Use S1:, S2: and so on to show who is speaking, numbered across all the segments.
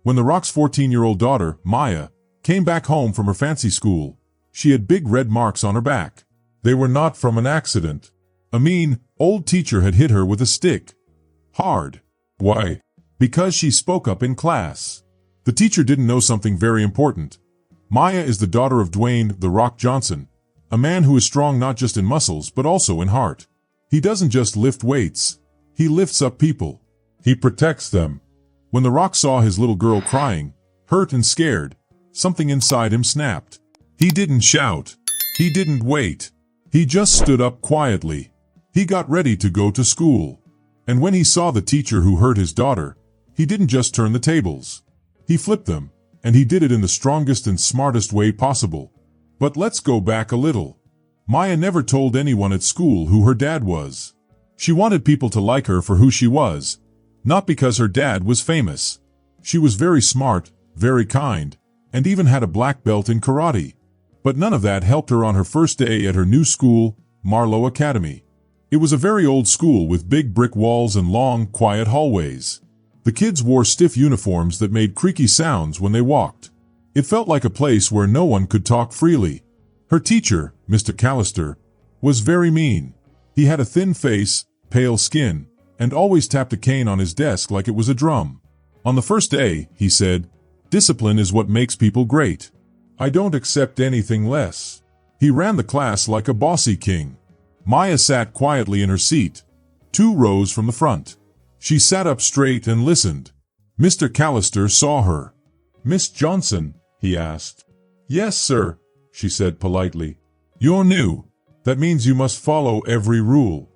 S1: When the Rock's 14-year-old daughter, Maya, came back home from her fancy school, she had big red marks on her back. They were not from an accident. A mean, old teacher had hit her with a stick. Hard. Why? Because she spoke up in class. The teacher didn't know something very important. Maya is the daughter of Dwayne "The Rock" Johnson, a man who is strong not just in muscles but also in heart. He doesn't just lift weights. He lifts up people. He protects them. When The Rock saw his little girl crying, hurt and scared, something inside him snapped. He didn't shout. He didn't wait. He just stood up quietly. He got ready to go to school. And when he saw the teacher who hurt his daughter, he didn't just turn the tables. He flipped them, and he did it in the strongest and smartest way possible. But let's go back a little. Maya never told anyone at school who her dad was. She wanted people to like her for who she was, not because her dad was famous. She was very smart, very kind, and even had a black belt in karate. But none of that helped her on her first day at her new school, Marlowe Academy. It was a very old school with big brick walls and long, quiet hallways. The kids wore stiff uniforms that made creaky sounds when they walked. It felt like a place where no one could talk freely. Her teacher, Mr. Callister, was very mean. He had a thin face, pale skin, and always tapped a cane on his desk like it was a drum. On the first day, he said, "Discipline is what makes people great. I don't accept anything less." He ran the class like a bossy king. Maya sat quietly in her seat, 2 rows from the front. She sat up straight and listened. Mr. Callister saw her. "Miss Johnson?" he asked. "Yes, sir," she said politely. "You're new. That means you must follow every rule.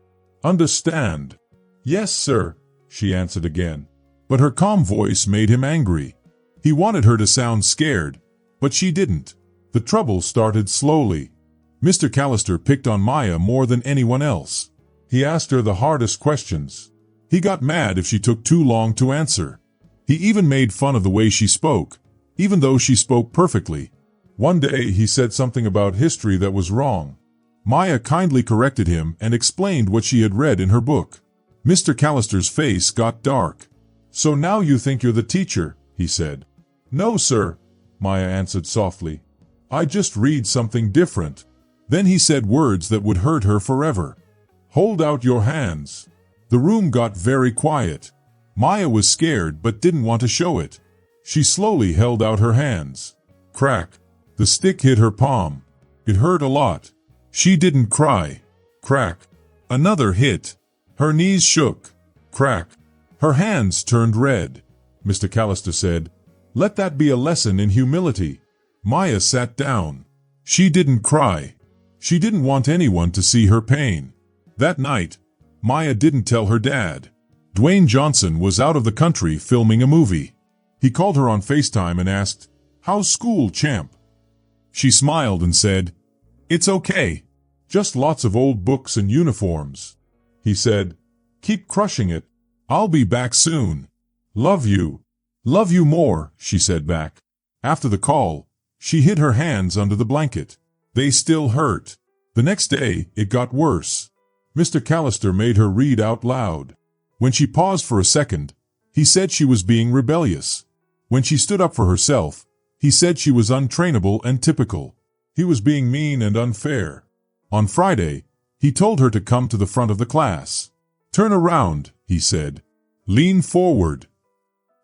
S1: Understand?" "Yes, sir," she answered again. But her calm voice made him angry. He wanted her to sound scared, but she didn't. The trouble started slowly. Mr. Callister picked on Maya more than anyone else. He asked her the hardest questions. He got mad if she took too long to answer. He even made fun of the way she spoke, even though she spoke perfectly. One day he said something about history that was wrong. Maya kindly corrected him and explained what she had read in her book. Mr. Callister's face got dark. "So now you think you're the teacher," he said. "No, sir," Maya answered softly. "I just read something different." Then he said words that would hurt her forever. "Hold out your hands." The room got very quiet. Maya was scared but didn't want to show it. She slowly held out her hands. Crack. The stick hit her palm. It hurt a lot. She didn't cry. Crack. Another hit. Her knees shook. Crack. Her hands turned red. Mr. Callister said, "Let that be a lesson in humility." Maya sat down. She didn't cry. She didn't want anyone to see her pain. That night, Maya didn't tell her dad. Dwayne Johnson was out of the country filming a movie. He called her on FaceTime and asked, "How's school, champ?" She smiled and said, "It's okay. Just lots of old books and uniforms." He said, "Keep crushing it. I'll be back soon. Love you." "Love you more," she said back. After the call, she hid her hands under the blanket. They still hurt. The next day, it got worse. Mr. Callister made her read out loud. When she paused for a second, he said she was being rebellious. When she stood up for herself, he said she was untrainable and typical. He was being mean and unfair. On Friday, he told her to come to the front of the class. "Turn around," he said. "Lean forward."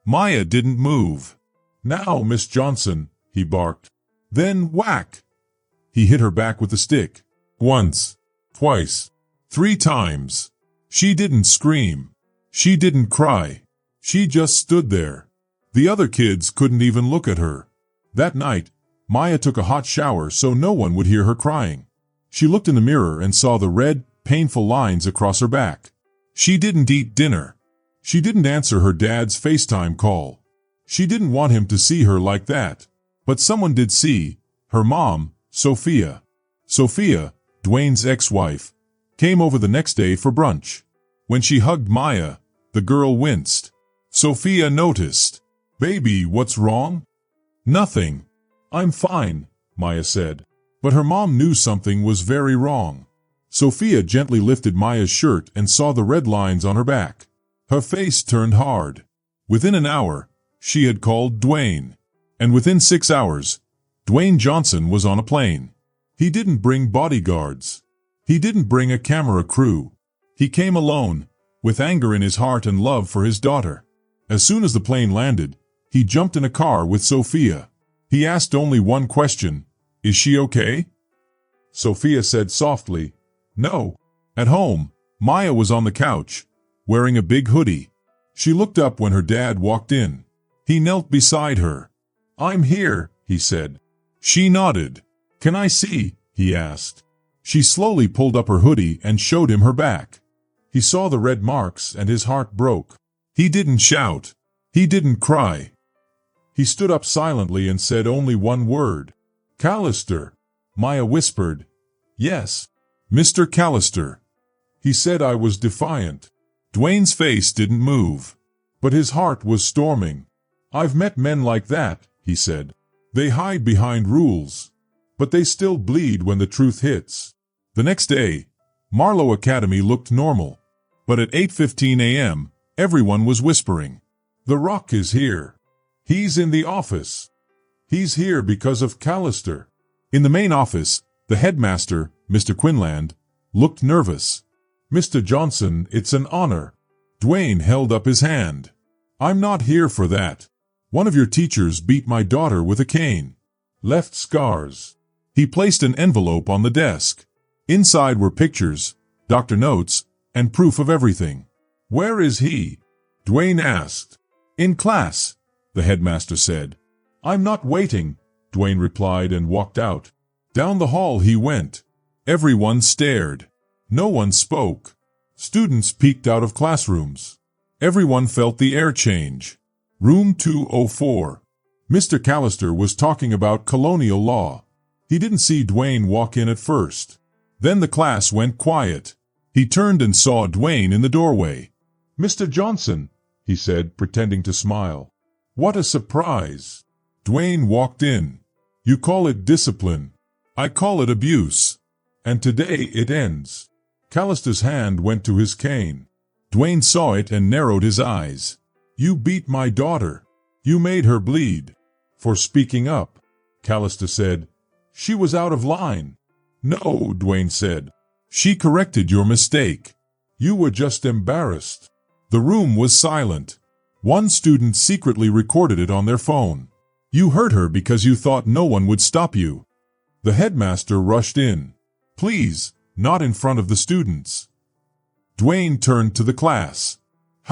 S1: Maya didn't move. "Now, Miss Johnson," he barked. Then whack! He hit her back with the stick. Once, twice, 3 times. She didn't scream. She didn't cry. She just stood there. The other kids couldn't even look at her. That night, Maya took a hot shower so no one would hear her crying. She looked in the mirror and saw the red, painful lines across her back. She didn't eat dinner. She didn't answer her dad's FaceTime call. She didn't want him to see her like that. But someone did see. Her mom, Sophia. Sophia, Dwayne's ex-wife, came over the next day for brunch. When she hugged Maya, the girl winced. Sophia noticed. "Baby, what's wrong?" "Nothing. I'm fine," Maya said. But her mom knew something was very wrong. Sophia gently lifted Maya's shirt and saw the red lines on her back. Her face turned hard. Within an hour, She had called Dwayne. And within 6 hours, Dwayne Johnson was on a plane. He didn't bring bodyguards. He didn't bring a camera crew. He came alone, with anger in his heart and love for his daughter. As soon as the plane landed, he jumped in a car with Sophia. He asked only one question, "Is she okay?" Sophia said softly, "No." At home, Maya was on the couch, wearing a big hoodie. She looked up when her dad walked in. He knelt beside her. "I'm here," he said. She nodded. "Can I see?" he asked. She slowly pulled up her hoodie and showed him her back. He saw the red marks and his heart broke. He didn't shout. He didn't cry. He stood up silently and said only one word. "Callister." Maya whispered, "Yes, Mr. Callister." He said I was defiant. Dwayne's face didn't move, but his heart was storming. "I've met men like that," he said. "They hide behind rules, but they still bleed when the truth hits." The next day, Marlowe Academy looked normal, but at 8:15 a.m., everyone was whispering, "The Rock is here. He's in the office. He's here because of Callister." In the main office, the headmaster, Mr. Quinland, looked nervous. "Mr. Johnson, it's an honor." Dwayne held up his hand. "I'm not here for that. One of your teachers beat my daughter with a cane. Left scars." He placed an envelope on the desk. Inside were pictures, doctor notes, and proof of everything. "Where is he?" Dwayne asked. "In class," the headmaster said. "I'm not waiting," Dwayne replied and walked out. Down the hall he went. Everyone stared. No one spoke. Students peeked out of classrooms. Everyone felt the air change. Room 204. Mr. Callister was talking about colonial law. He didn't see Dwayne walk in at first. Then the class went quiet. He turned and saw Dwayne in the doorway. "Mr. Johnson," he said, pretending to smile. "What a surprise." Dwayne walked in. "You call it discipline. I call it abuse. And today it ends." Callister's hand went to his cane. Dwayne saw it and narrowed his eyes. "You beat my daughter. You made her bleed." "For speaking up," Callister said. "She was out of line." "No," Dwayne said. "She corrected your mistake. You were just embarrassed." The room was silent. One student secretly recorded it on their phone. "You hurt her because you thought no one would stop you." The headmaster rushed in. "Please, not in front of the students." Dwayne turned to the class.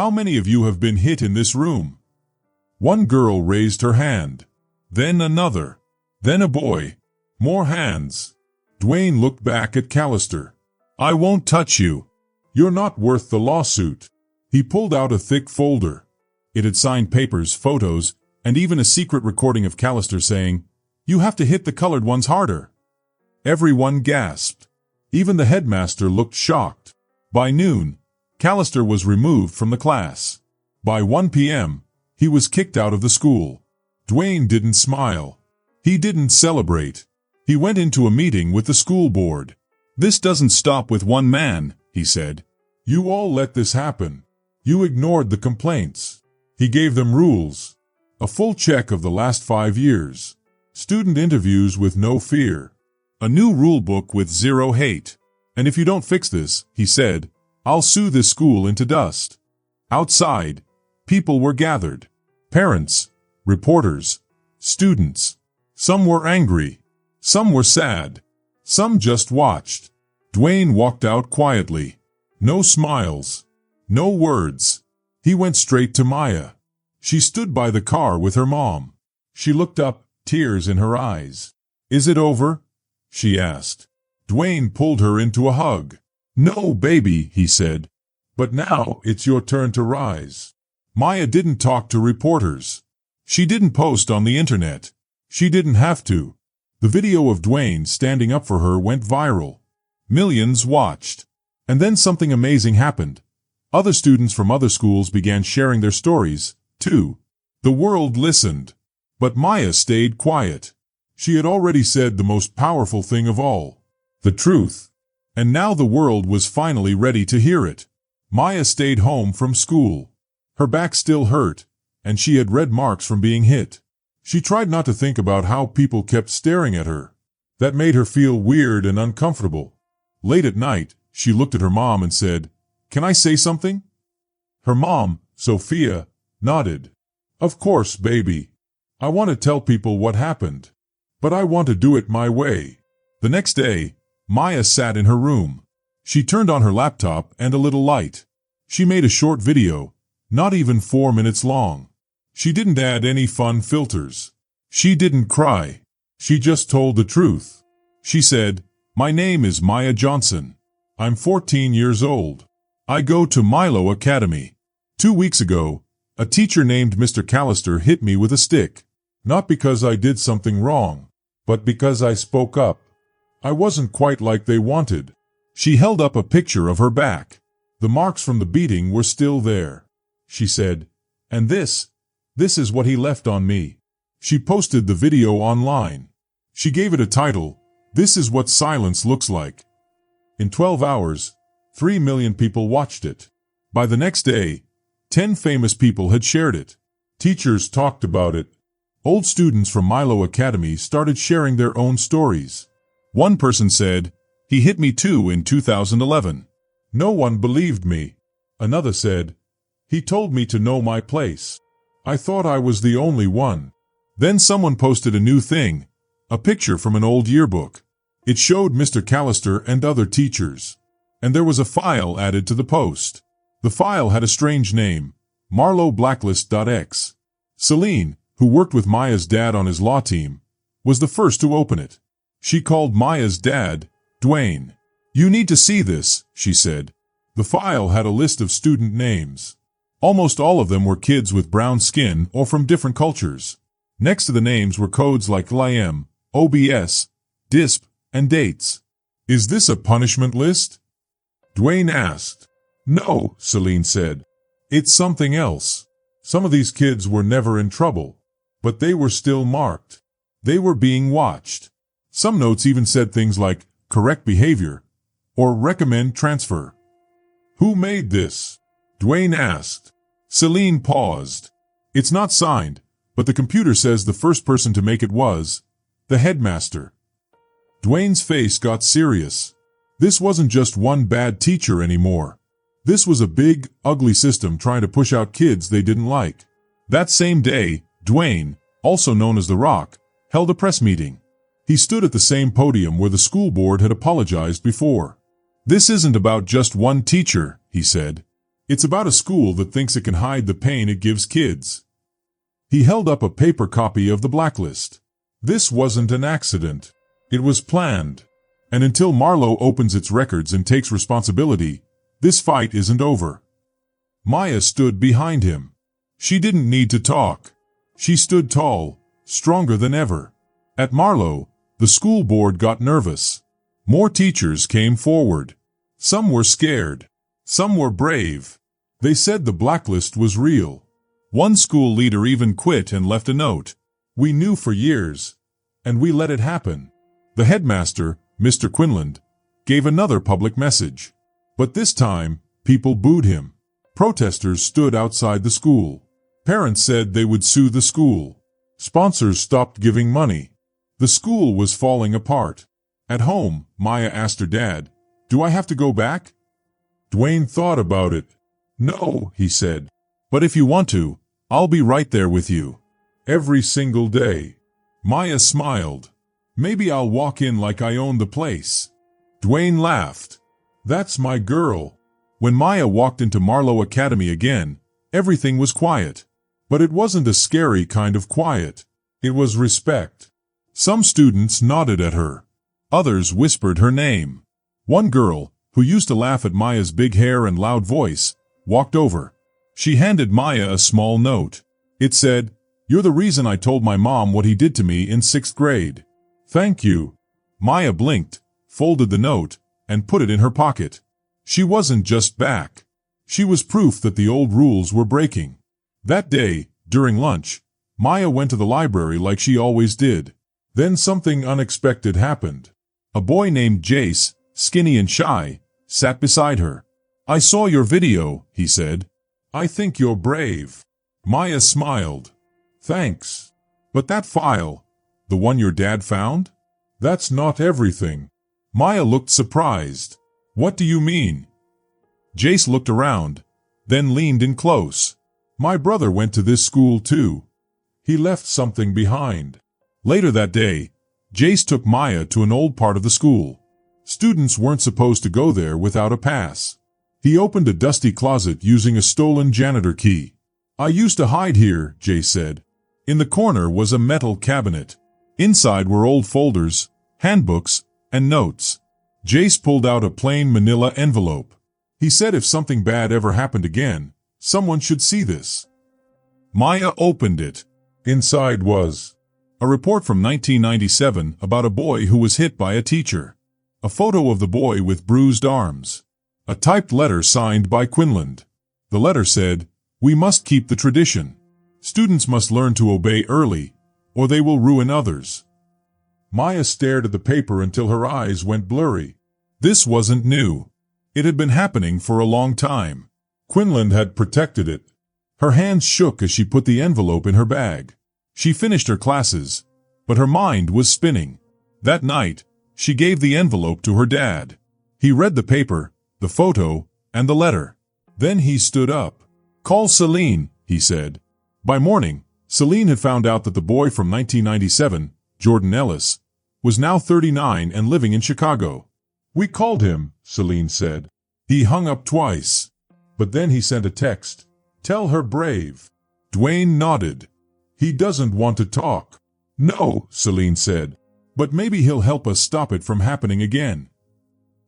S1: "How many of you have been hit in this room?" One girl raised her hand. Then another. Then a boy. More hands. Dwayne looked back at Callister. "I won't touch you. You're not worth the lawsuit." He pulled out a thick folder. It had signed papers, photos, and even a secret recording of Callister saying, "You have to hit the colored ones harder." Everyone gasped. Even the headmaster looked shocked. By noon, Callister was removed from the class. By 1 p.m., he was kicked out of the school. Dwayne didn't smile. He didn't celebrate. He went into a meeting with the school board. "This doesn't stop with one man," he said. "You all let this happen. You ignored the complaints." He gave them rules. A full check of the last 5 years. Student interviews with no fear. A new rule book with 0 hate. "And if you don't fix this," he said, "I'll sue this school into dust." Outside, people were gathered. Parents, reporters, students. Some were angry. Some were sad. Some just watched. Dwayne walked out quietly. No smiles. No words. He went straight to Maya. She stood by the car with her mom. She looked up, tears in her eyes. "Is it over?" she asked. Dwayne pulled her into a hug. "No, baby," he said. "But now it's your turn to rise." Maya didn't talk to reporters. She didn't post on the internet. She didn't have to. The video of Dwayne standing up for her went viral. Millions watched. And then something amazing happened. Other students from other schools began sharing their stories, too. The world listened. But Maya stayed quiet. She had already said the most powerful thing of all. The truth. And now the world was finally ready to hear it. Maya stayed home from school. Her back still hurt, and she had red marks from being hit. She tried not to think about how people kept staring at her. That made her feel weird and uncomfortable. Late at night, she looked at her mom and said, "Can I say something?" Her mom, Sophia, nodded. "Of course, baby. I want to tell people what happened. But I want to do it my way." The next day, Maya sat in her room. She turned on her laptop and a little light. She made a short video, not even 4 minutes long. She didn't add any fun filters. She didn't cry. She just told the truth. She said, "My name is Maya Johnson. I'm 14 years old. I go to Milo Academy. 2 weeks ago, a teacher named Mr. Callister hit me with a stick. Not because I did something wrong, but because I spoke up. I wasn't quite like they wanted." She held up a picture of her back. The marks from the beating were still there. She said, "And this is what he left on me." She posted the video online. She gave it a title, "This is what silence looks like." In 12 hours, 3 million people watched it. By the next day, 10 famous people had shared it. Teachers talked about it. Old students from Milo Academy started sharing their own stories. One person said, "He hit me too in 2011. No one believed me." Another said, "He told me to know my place. I thought I was the only one." Then someone posted a new thing, a picture from an old yearbook. It showed Mr. Callister and other teachers. And there was a file added to the post. The file had a strange name, marloblacklist.x. Celine, who worked with Maya's dad on his law team, was the first to open it. She called Maya's dad, Dwayne. "You need to see this," she said. The file had a list of student names. Almost all of them were kids with brown skin or from different cultures. Next to the names were codes like LIM, OBS, DISP, and dates. "Is this a punishment list?" Dwayne asked. "No," Celine said. "It's something else. Some of these kids were never in trouble, but they were still marked. They were being watched." Some notes even said things like, "correct behavior," or "recommend transfer." "Who made this?" Dwayne asked. Celine paused. "It's not signed, but the computer says the first person to make it was the headmaster." Dwayne's face got serious. This wasn't just one bad teacher anymore. This was a big, ugly system trying to push out kids they didn't like. That same day, Dwayne, also known as The Rock, held a press meeting. He stood at the same podium where the school board had apologized before. "This isn't about just one teacher," he said. "It's about a school that thinks it can hide the pain it gives kids." He held up a paper copy of the blacklist. This wasn't an accident. It was planned. And until Marlo opens its records and takes responsibility, this fight isn't over. Maya stood behind him. She didn't need to talk. She stood tall, stronger than ever. At Marlo, the school board got nervous. More teachers came forward. Some were scared. Some were brave. They said the blacklist was real. One school leader even quit and left a note. "We knew for years, and we let it happen." The headmaster, Mr. Quinlan, gave another public message. But this time, people booed him. Protesters stood outside the school. Parents said they would sue the school. Sponsors stopped giving money. The school was falling apart. At home, Maya asked her dad, "Do I have to go back?" Dwayne thought about it. "No," he said. "But if you want to, I'll be right there with you. Every single day." Maya smiled. "Maybe I'll walk in like I own the place." Dwayne laughed. "That's my girl." When Maya walked into Marlo Academy again, everything was quiet. But it wasn't a scary kind of quiet. It was respect. Some students nodded at her. Others whispered her name. One girl, who used to laugh at Maya's big hair and loud voice, walked over. She handed Maya a small note. It said, "You're the reason I told my mom what he did to me in 6th grade. Thank you." Maya blinked, folded the note, and put it in her pocket. She wasn't just back. She was proof that the old rules were breaking. That day, during lunch, Maya went to the library like she always did. Then something unexpected happened. A boy named Jace, skinny and shy, sat beside her. "I saw your video," he said. "I think you're brave." Maya smiled. Thanks. But that file, the one your dad found? That's not everything. Maya looked surprised. What do you mean? Jace looked around, then leaned in close. My brother went to this school too. He left something behind. Later that day, Jace took Maya to an old part of the school. Students weren't supposed to go there without a pass. He opened a dusty closet using a stolen janitor key. I used to hide here, Jace said. In the corner was a metal cabinet. Inside were old folders, handbooks, and notes. Jace pulled out a plain manila envelope. He said if something bad ever happened again, someone should see this. Maya opened it. Inside was a report from 1997 about a boy who was hit by a teacher. A photo of the boy with bruised arms. A typed letter signed by Quinlan. The letter said, "We must keep the tradition. Students must learn to obey early, or they will ruin others." Maya stared at the paper until her eyes went blurry. This wasn't new. It had been happening for a long time. Quinlan had protected it. Her hands shook as she put the envelope in her bag. She finished her classes, but her mind was spinning. That night, she gave the envelope to her dad. He read the paper, the photo, and the letter. Then he stood up. "Call Celine," he said. By morning, Celine had found out that the boy from 1997, Jordan Ellis, was now 39 and living in Chicago. "We called him," Celine said. He hung up twice. But then he sent a text. "Tell her Brave." Dwayne nodded. "He doesn't want to talk." "No," Celine said. "But maybe he'll help us stop it from happening again."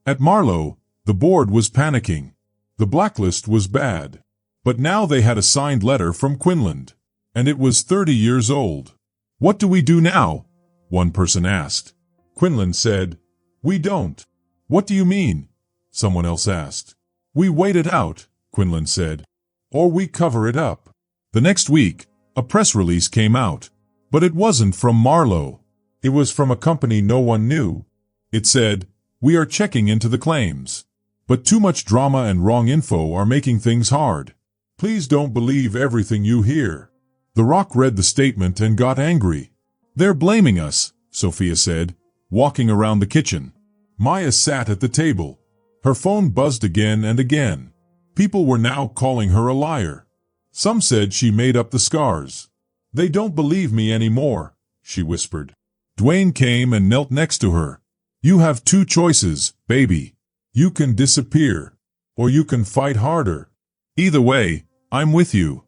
S1: At Marlowe, the board was panicking. The blacklist was bad. But now they had a signed letter from Quinlan. And it was 30 years old. "What do we do now?" one person asked. Quinlan said, "We don't." "What do you mean?" someone else asked. "We wait it out," Quinlan said. "Or we cover it up." The next week, a press release came out. But it wasn't from Marlowe. It was from a company no one knew. It said, "We are checking into the claims. But too much drama and wrong info are making things hard. Please don't believe everything you hear." The Rock read the statement and got angry. "They're blaming us," Sophia said, walking around the kitchen. Maya sat at the table. Her phone buzzed again and again. People were now calling her a liar. Some said she made up the scars. "They don't believe me anymore," she whispered. Dwayne came and knelt next to her. "You have two choices, baby. You can disappear, or you can fight harder. Either way, I'm with you."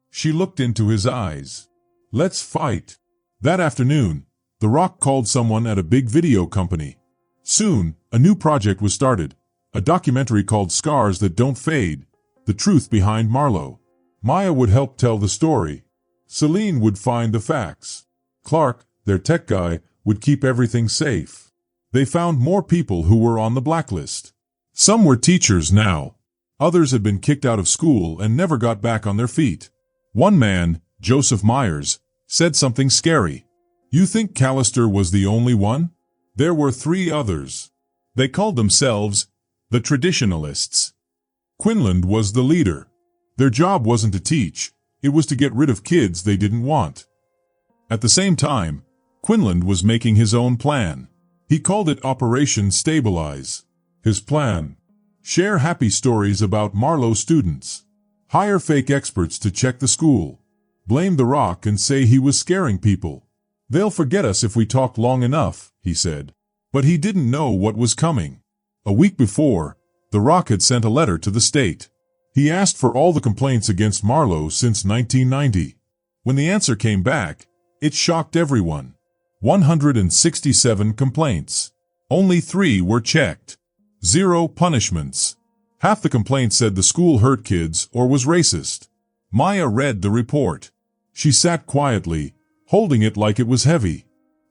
S1: She looked into his eyes. "Let's fight." That afternoon, The Rock called someone at a big video company. Soon, a new project was started, a documentary called Scars That Don't Fade, The Truth Behind Marlowe. Maya would help tell the story. Celine would find the facts. Clark, their tech guy, would keep everything safe. They found more people who were on the blacklist. Some were teachers now. Others had been kicked out of school and never got back on their feet. One man, Joseph Myers, said something scary. "You think Callister was the only one? There were 3 others. They called themselves the Traditionalists. Quinlan was the leader. Their job wasn't to teach, it was to get rid of kids they didn't want." At the same time, Quinlan was making his own plan. He called it Operation Stabilize. His plan: share happy stories about Marlowe students. Hire fake experts to check the school. Blame The Rock and say he was scaring people. "They'll forget us if we talk long enough," he said. But he didn't know what was coming. A week before, The Rock had sent a letter to the state. He asked for all the complaints against Marlowe since 1990. When the answer came back, it shocked everyone. 167 complaints. Only 3 were checked. 0 punishments. Half the complaints said the school hurt kids or was racist. Maya read the report. She sat quietly, holding it like it was heavy.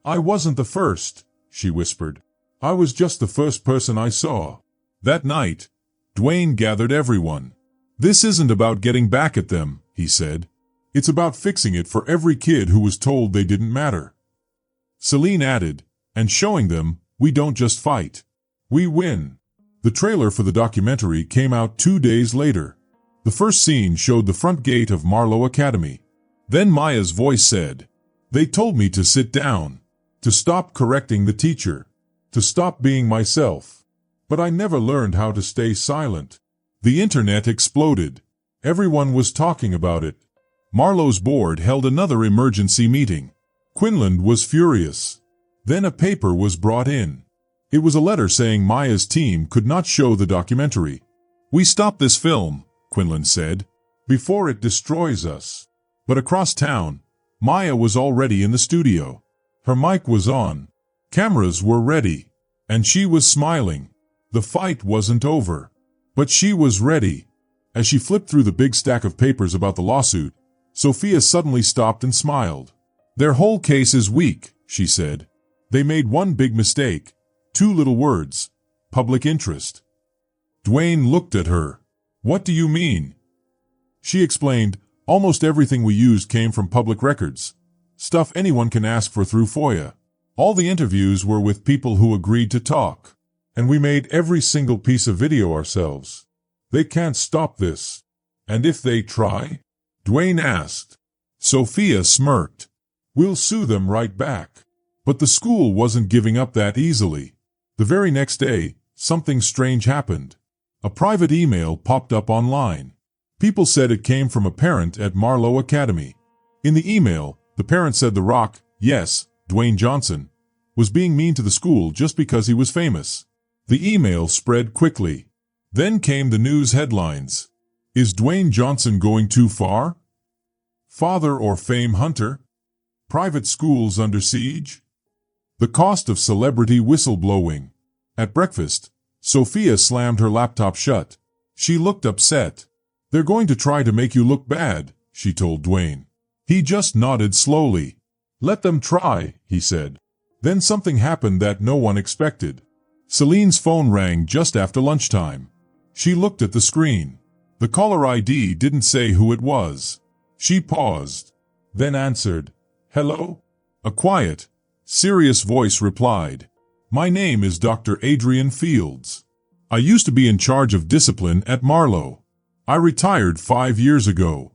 S1: "I wasn't the first," she whispered. "I was just the first person I saw." That night, Dwayne gathered everyone. "This isn't about getting back at them," he said. "It's about fixing it for every kid who was told they didn't matter." Celine added, "And showing them, we don't just fight. We win." The trailer for the documentary came out 2 days later. The first scene showed the front gate of Marlowe Academy. Then Maya's voice said, "They told me to sit down, to stop correcting the teacher, to stop being myself. But I never learned how to stay silent." The internet exploded. Everyone was talking about it. Marlowe's board held another emergency meeting. Quinlan was furious. Then a paper was brought in. It was a letter saying Maya's team could not show the documentary. "We stop this film," Quinlan said, "before it destroys us." But across town, Maya was already in the studio. Her mic was on. Cameras were ready. And she was smiling. The fight wasn't over. But she was ready. As she flipped through the big stack of papers about the lawsuit, Sophia suddenly stopped and smiled. "Their whole case is weak," she said. "They made one big mistake. 2 little words. Public interest." Dwayne looked at her. "What do you mean?" She explained, "Almost everything we used came from public records. Stuff anyone can ask for through FOIA. All the interviews were with people who agreed to talk. And we made every single piece of video ourselves. They can't stop this." "And if they try?" Dwayne asked. Sophia smirked. "We'll sue them right back." But the school wasn't giving up that easily. The very next day, something strange happened. A private email popped up online. People said it came from a parent at Marlowe Academy. In the email, the parent said The Rock, yes, Dwayne Johnson, was being mean to the school just because he was famous. The email spread quickly. Then came the news headlines. Is Dwayne Johnson going too far? Father or fame hunter? Private schools under siege? The cost of celebrity whistleblowing. At breakfast, Sophia slammed her laptop shut. She looked upset. "They're going to try to make you look bad," she told Dwayne. He just nodded slowly. "Let them try," he said. Then something happened that no one expected. Celine's phone rang just after lunchtime. She looked at the screen. The caller ID didn't say who it was. She paused, then answered, "Hello?" A quiet, serious voice replied, "My name is Dr. Adrian Fields. I used to be in charge of discipline at Marlowe. I retired 5 years ago."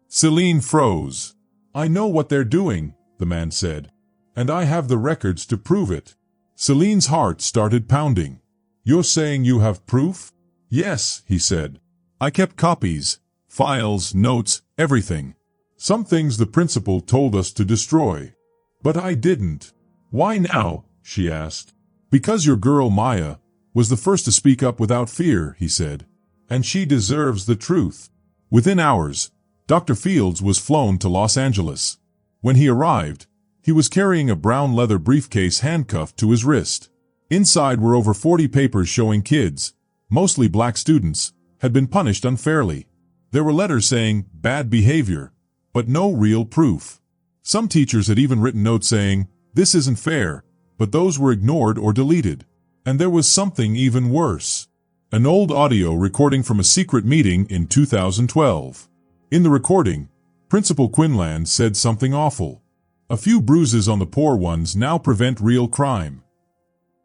S1: Celine froze. "I know what they're doing," the man said, "and I have the records to prove it." Celine's heart started pounding. "You're saying you have proof?" "Yes," he said. "I kept copies, files, notes, everything. Some things the principal told us to destroy. But I didn't." "Why now?" she asked. "Because your girl Maya was the first to speak up without fear," he said. "And she deserves the truth." Within hours, Dr. Fields was flown to Los Angeles. When he arrived, he was carrying a brown leather briefcase handcuffed to his wrist. Inside were over 40 papers showing kids, mostly black students, had been punished unfairly. There were letters saying bad behavior, but no real proof. Some teachers had even written notes saying, "This isn't fair," but those were ignored or deleted. And there was something even worse. An old audio recording from a secret meeting in 2012. In the recording, Principal Quinlan said something awful. "A few bruises on the poor ones now prevent real crime."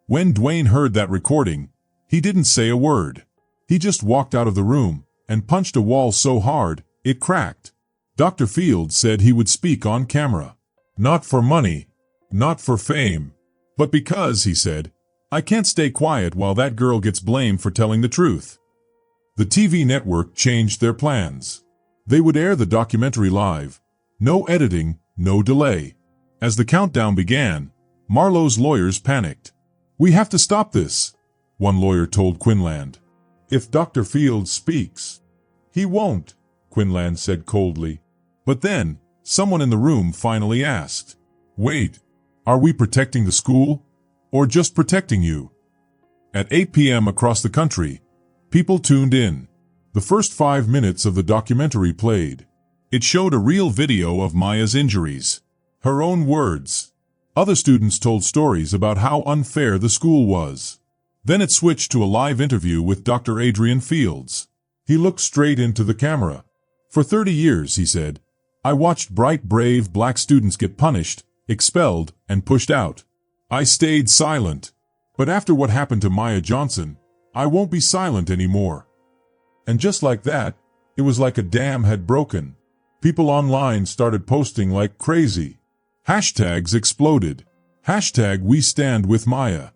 S1: When Dwayne heard that recording, he didn't say a word. He just walked out of the room and punched a wall so hard, it cracked. Dr. Fields said he would speak on camera. Not for money, not for fame, but because, he said, "I can't stay quiet while that girl gets blamed for telling the truth." The TV network changed their plans. They would air the documentary live. No editing, no delay. As the countdown began, Marlowe's lawyers panicked. "We have to stop this," one lawyer told Quinlan. "If Dr. Fields speaks." "He won't," Quinlan said coldly. But then, someone in the room finally asked, "Wait, are we protecting the school? Or just protecting you?" At 8 p.m. across the country, people tuned in. The first 5 minutes of the documentary played. It showed a real video of Maya's injuries. Her own words. Other students told stories about how unfair the school was. Then it switched to a live interview with Dr. Adrian Fields. He looked straight into the camera. "For 30 years, he said, I watched bright, brave black students get punished, expelled, and pushed out. I stayed silent. But after what happened to Maya Johnson, I won't be silent anymore." And just like that, It was like a dam had broken. People online started posting like crazy. Hashtags exploded. Hashtag we stand with Maya.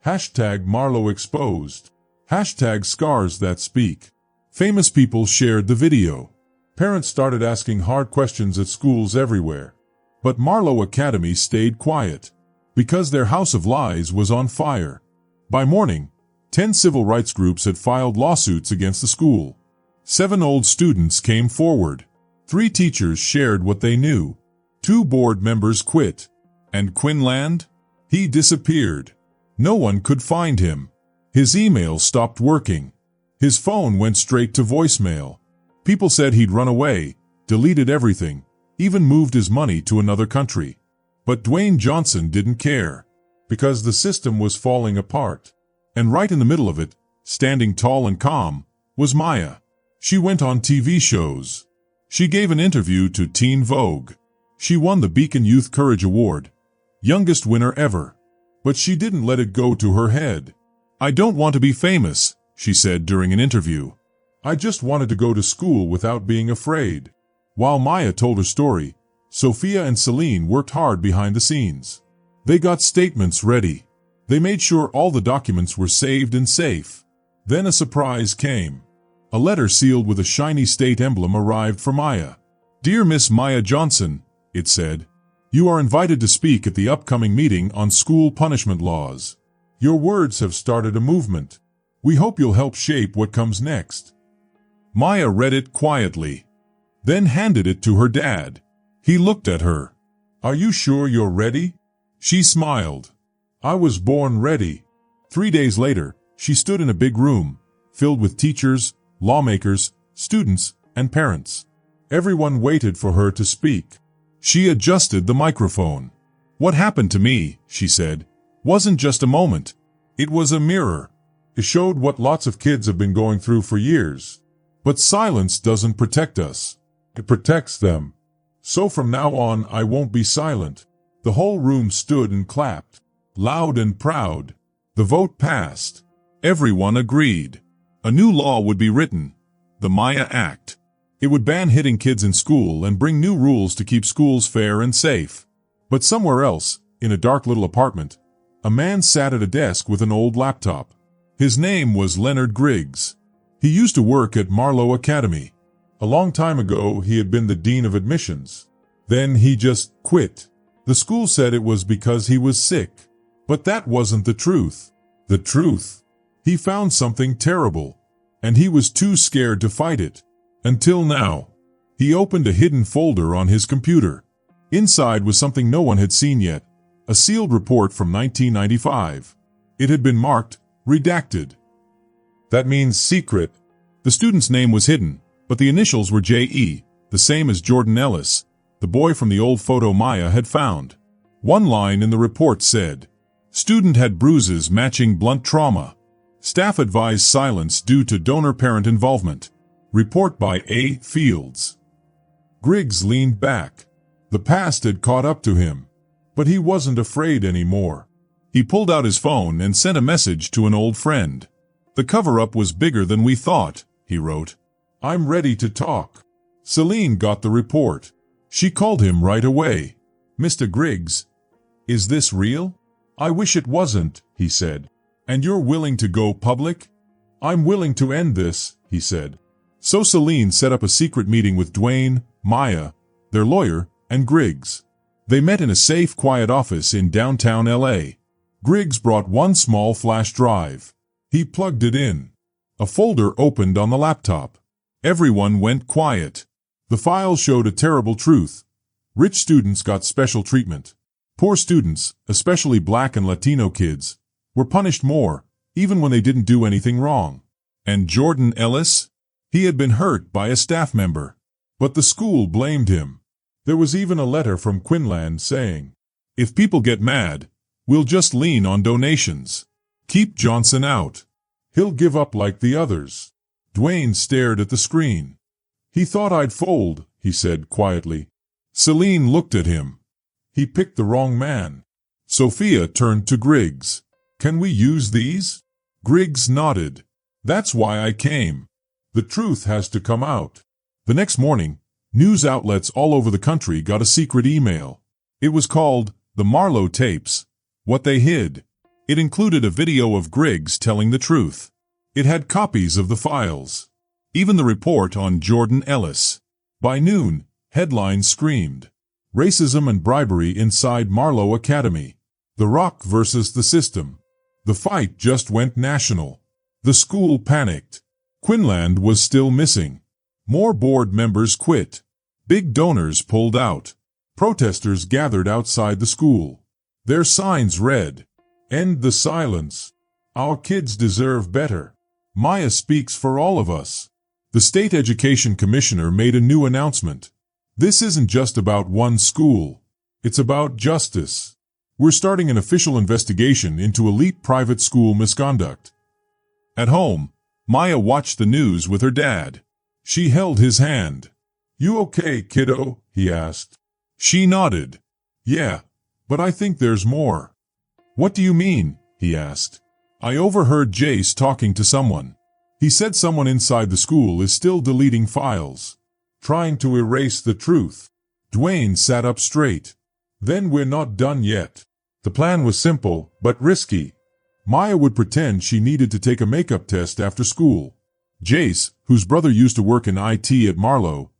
S1: Hashtag Marlo exposed. Hashtag scars that speak. Famous people shared the video. Parents started asking hard questions at schools everywhere. But Marlo Academy stayed quiet. Because their house of lies was on fire. By morning, 10 civil rights groups had filed lawsuits against the school. 7 old students came forward. 3 teachers shared what they knew. 2 board members quit. And Quinlan? He disappeared. No one could find him. His email stopped working. His phone went straight to voicemail. People said he'd run away, deleted everything, even moved his money to another country. But Dwayne Johnson didn't care. Because the system was falling apart. And right in the middle of it, standing tall and calm, was Maya. She went on TV shows. She gave an interview to Teen Vogue. She won the Beacon Youth Courage Award. Youngest winner ever. But she didn't let it go to her head. "I don't want to be famous," she said during an interview. "I just wanted to go to school without being afraid." While Maya told her story, Sophia and Celine worked hard behind the scenes. They got statements ready. They made sure all the documents were saved and safe. Then a surprise came. A letter sealed with a shiny state emblem arrived for Maya. "Dear Miss Maya Johnson," it said, "you are invited to speak at the upcoming meeting on school punishment laws. Your words have started a movement. We hope you'll help shape what comes next." Maya read it quietly, then handed it to her dad. He looked at her. "Are you sure you're ready?" She smiled. "I was born ready." 3 days later, she stood in a big room, filled with teachers, lawmakers, students, and parents. Everyone waited for her to speak. She adjusted the microphone. "What happened to me," she said, "wasn't just a moment. It was a mirror. It showed what lots of kids have been going through for years. But silence doesn't protect us. It protects them. So from now on, I won't be silent." The whole room stood and clapped, loud and proud. The vote passed. Everyone agreed. A new law would be written, the Maya Act. It would ban hitting kids in school and bring new rules to keep schools fair and safe. But somewhere else, in a dark little apartment, a man sat at a desk with an old laptop. His name was Leonard Griggs. He used to work at Marlo Academy. A long time ago, he had been the dean of admissions. Then he just quit. The school said it was because he was sick. But that wasn't the truth. The truth. He found something terrible. And he was too scared to fight it. Until now. He opened a hidden folder on his computer. Inside was something no one had seen yet. A sealed report from 1995. It had been marked, redacted. That means secret. The student's name was hidden, but the initials were J.E., the same as Jordan Ellis, the boy from the old photo Maya had found. One line in the report said, "Student had bruises matching blunt trauma. Staff advised silence due to donor-parent involvement. Report by A. Fields." Griggs leaned back. The past had caught up to him. But he wasn't afraid anymore. He pulled out his phone and sent a message to an old friend. "The cover-up was bigger than we thought," he wrote. "I'm ready to talk." Celine got the report. She called him right away. "Mr. Griggs, is this real?" "I wish it wasn't," he said. "And you're willing to go public?" "I'm willing to end this," he said. So Celine set up a secret meeting with Dwayne, Maya, their lawyer, and Griggs. They met in a safe, quiet office in downtown L.A. Griggs brought one small flash drive. He plugged it in. A folder opened on the laptop. Everyone went quiet. The file showed a terrible truth. Rich students got special treatment. Poor students, especially Black and Latino kids, were punished more, even when they didn't do anything wrong. And Jordan Ellis? He had been hurt by a staff member. But the school blamed him. There was even a letter from Quinlan saying, "If people get mad, we'll just lean on donations. Keep Johnson out. He'll give up like the others." Dwayne stared at the screen. "He thought I'd fold," he said quietly. Celine looked at him. He picked the wrong man. Sophia turned to Griggs. "Can we use these?" Griggs nodded. "That's why I came. The truth has to come out." The next morning, news outlets all over the country got a secret email. It was called the Marlowe Tapes. What they hid. It included a video of Griggs telling the truth. It had copies of the files. Even the report on Jordan Ellis. By noon, headlines screamed. Racism and bribery inside Marlowe Academy. The Rock versus the system. The fight just went national. The school panicked. Quinlan was still missing. More board members quit. Big donors pulled out. Protesters gathered outside the school. Their signs read, "End the silence. Our kids deserve better." Maya speaks for all of us. The state education commissioner made a new announcement. This isn't just about one school. It's about justice. We're starting an official investigation into elite private school misconduct. At home, Maya watched the news with her dad. She held his hand. "You okay, kiddo?" he asked. She nodded. "Yeah, but I think there's more." "What do you mean?" he asked. "I overheard Jace talking to someone. He said someone inside the school is still deleting files, trying to erase the truth." Dwayne sat up straight. "Then we're not done yet." The plan was simple, but risky. Maya would pretend she needed to take a makeup test after school. Jace, whose brother used to work in IT at Marlowe,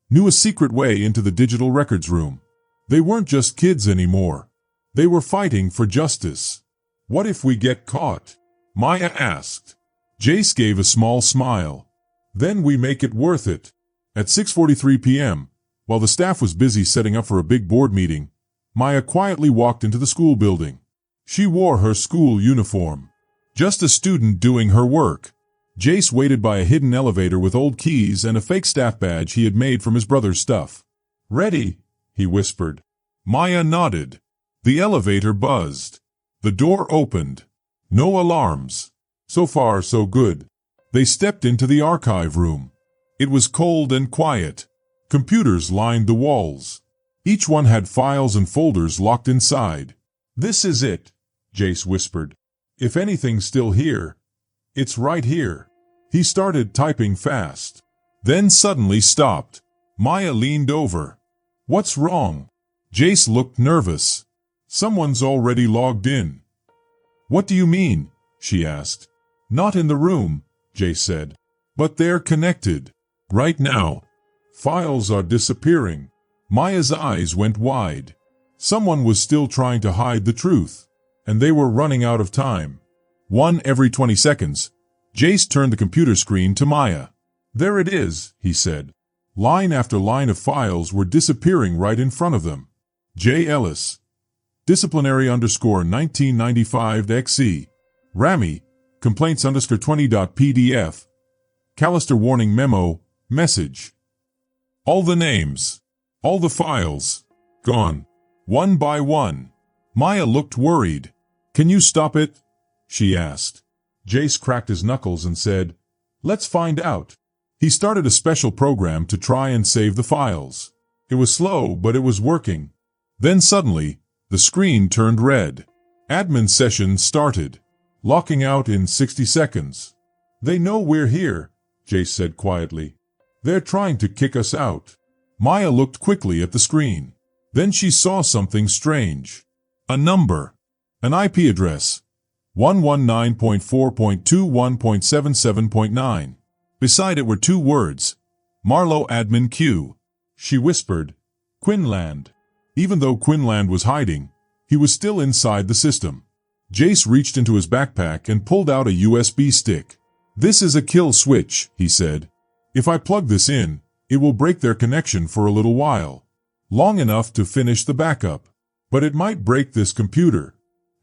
S1: knew a secret way into the digital records room. They weren't just kids anymore. They were fighting for justice. "What if we get caught?" Maya asked. Jace gave a small smile. "Then we make it worth it." At 6:43 p.m., while the staff was busy setting up for a big board meeting, Maya quietly walked into the school building. She wore her school uniform. Just a student doing her work. Jace waited by a hidden elevator with old keys and a fake staff badge he had made from his brother's stuff. "Ready?" he whispered. Maya nodded. The elevator buzzed. The door opened. No alarms. So far, so good. They stepped into the archive room. It was cold and quiet. Computers lined the walls. Each one had files and folders locked inside. "This is it," Jace whispered. "If anything's still here, it's right here." He started typing fast. Then suddenly stopped. Maya leaned over. "What's wrong?" Jace looked nervous. "Someone's already logged in." "What do you mean?" she asked. "Not in the room," Jace said. "But they're connected. Right now. Files are disappearing." Maya's eyes went wide. Someone was still trying to hide the truth. And they were running out of time. One every 20 seconds. Jace turned the computer screen to Maya. "There it is," he said. Line after line of files were disappearing right in front of them. J. Ellis. Disciplinary_1995XE. Rami. Complaints_20.pdf. Callister warning memo. Message. All the names. All the files. Gone. One by one. Maya looked worried. "Can you stop it?" she asked. Jace cracked his knuckles and said, "Let's find out." He started a special program to try and save the files. It was slow, but it was working. Then suddenly, the screen turned red. Admin session started. Locking out in 60 seconds. "They know we're here," Jace said quietly. "They're trying to kick us out." Maya looked quickly at the screen. Then she saw something strange. A number. An IP address. 119.4.21.77.9. Beside it were two words. Marlowe Admin Q. She whispered, "Quinlan." Even though Quinlan was hiding, he was still inside the system. Jace reached into his backpack and pulled out a USB stick. "This is a kill switch," he said. "If I plug this in, it will break their connection for a little while. Long enough to finish the backup. But it might break this computer.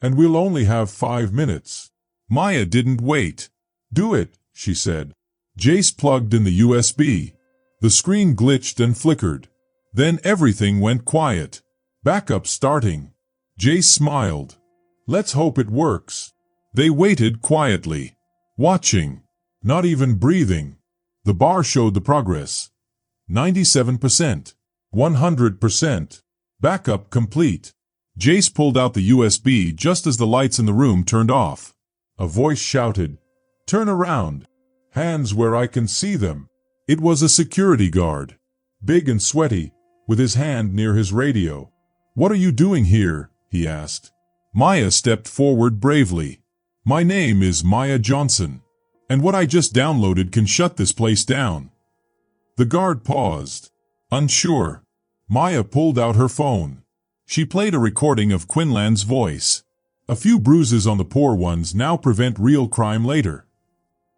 S1: And we'll only have 5 minutes." Maya didn't wait. "Do it," she said. Jace plugged in the USB. The screen glitched and flickered. Then everything went quiet. "Backup starting." Jace smiled. "Let's hope it works." They waited quietly. Watching. Not even breathing. The bar showed the progress. 97%. 100%. Backup complete. Jace pulled out the USB just as the lights in the room turned off. A voice shouted, "Turn around. Hands where I can see them." It was a security guard, big and sweaty, with his hand near his radio. "What are you doing here?" he asked. Maya stepped forward bravely. "My name is Maya Johnson, and what I just downloaded can shut this place down." The guard paused, unsure. Maya pulled out her phone. She played a recording of Quinlan's voice. "A few bruises on the poor ones now prevent real crime later."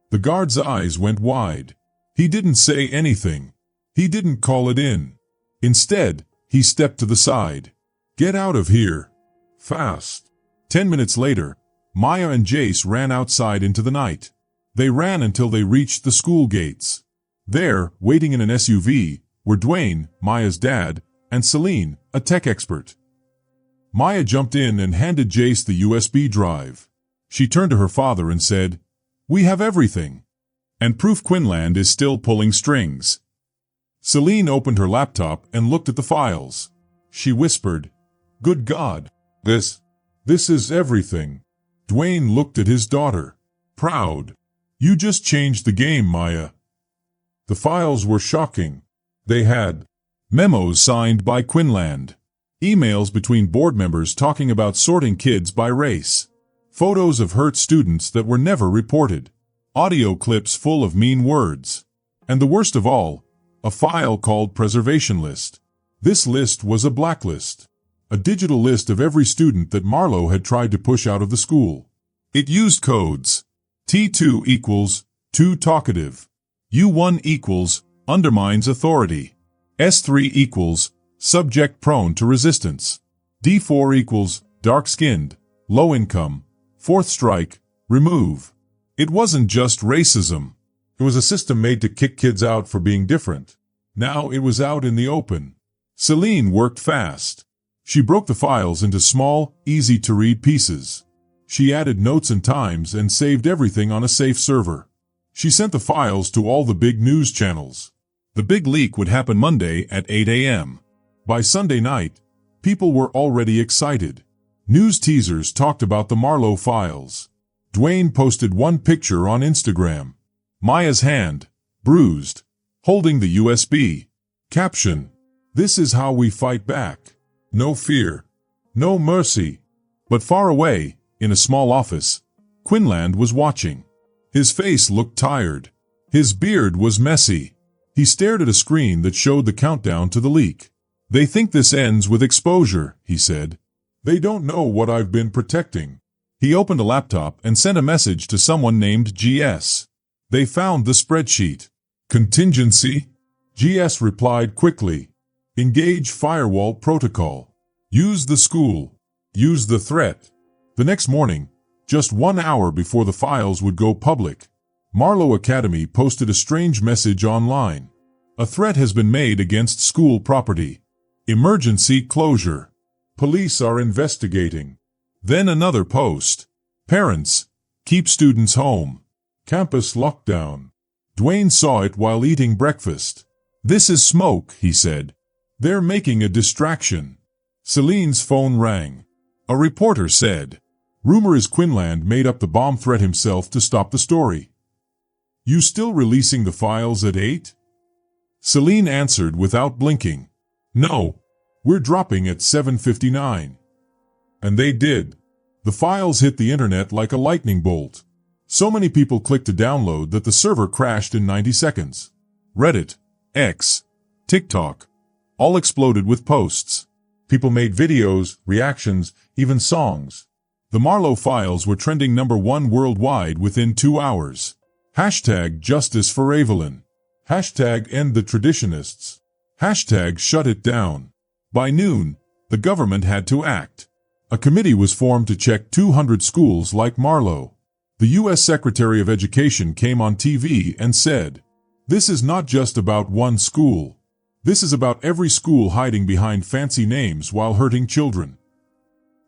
S1: The guard's eyes went wide. He didn't say anything. He didn't call it in. Instead, he stepped to the side. "Get out of here. Fast." 10 minutes later, Maya and Jace ran outside into the night. They ran until they reached the school gates. There, waiting in an SUV, were Dwayne, Maya's dad, and Celine, a tech expert. Maya jumped in and handed Jace the USB drive. She turned to her father and said, "We have everything. And proof Quinlan is still pulling strings." Celine opened her laptop and looked at the files. She whispered, "Good God, this is everything." Dwayne looked at his daughter, proud. "You just changed the game, Maya." The files were shocking. They had memos signed by Quinlan, emails between board members talking about sorting kids by race, photos of hurt students that were never reported, audio clips full of mean words, and the worst of all, a file called Preservation List. This list was a blacklist, a digital list of every student that Marlowe had tried to push out of the school. It used codes. T2 equals too talkative. U1 equals undermines authority. S3 equals subject prone to resistance. D4 equals dark-skinned, low income, fourth strike, remove. It wasn't just racism. It was a system made to kick kids out for being different. Now it was out in the open. Celine worked fast. She broke the files into small, easy-to-read pieces. She added notes and times and saved everything on a safe server. She sent the files to all the big news channels. The big leak would happen Monday at 8 a.m. By Sunday night, people were already excited. News teasers talked about the Marlowe files. Dwayne posted one picture on Instagram. Maya's hand, bruised, holding the USB. Caption: "This is how we fight back. No fear. No mercy." But far away, in a small office, Quinlan was watching. His face looked tired. His beard was messy. He stared at a screen that showed the countdown to the leak. "They think this ends with exposure," he said. "They don't know what I've been protecting." He opened a laptop and sent a message to someone named GS. They found the spreadsheet. "Contingency?" GS replied quickly. "Engage firewall protocol. Use the school. Use the threat." The next morning, just 1 hour before the files would go public, Marlowe Academy posted a strange message online. "A threat has been made against school property. Emergency closure. Police are investigating." Then another post. "Parents, keep students home. Campus lockdown." Dwayne saw it while eating breakfast. "This is smoke," he said. "They're making a distraction." Celine's phone rang. A reporter said, "Rumor is Quinlan made up the bomb threat himself to stop the story." "You still releasing the files at 8? Celine answered without blinking. "No, we're dropping at 7:59. And they did. The files hit the internet like a lightning bolt. So many people clicked to download that the server crashed in 90 seconds. Reddit, X, TikTok, all exploded with posts. People made videos, reactions, even songs. The Marlowe files were trending #1 worldwide within 2 hours. Hashtag Justice for Evelyn. Hashtag End the Traditionists. Hashtag Shut It Down. By noon, the government had to act. A committee was formed to check 200 schools like Marlowe. The U.S. Secretary of Education came on TV and said, "This is not just about one school. This is about every school hiding behind fancy names while hurting children."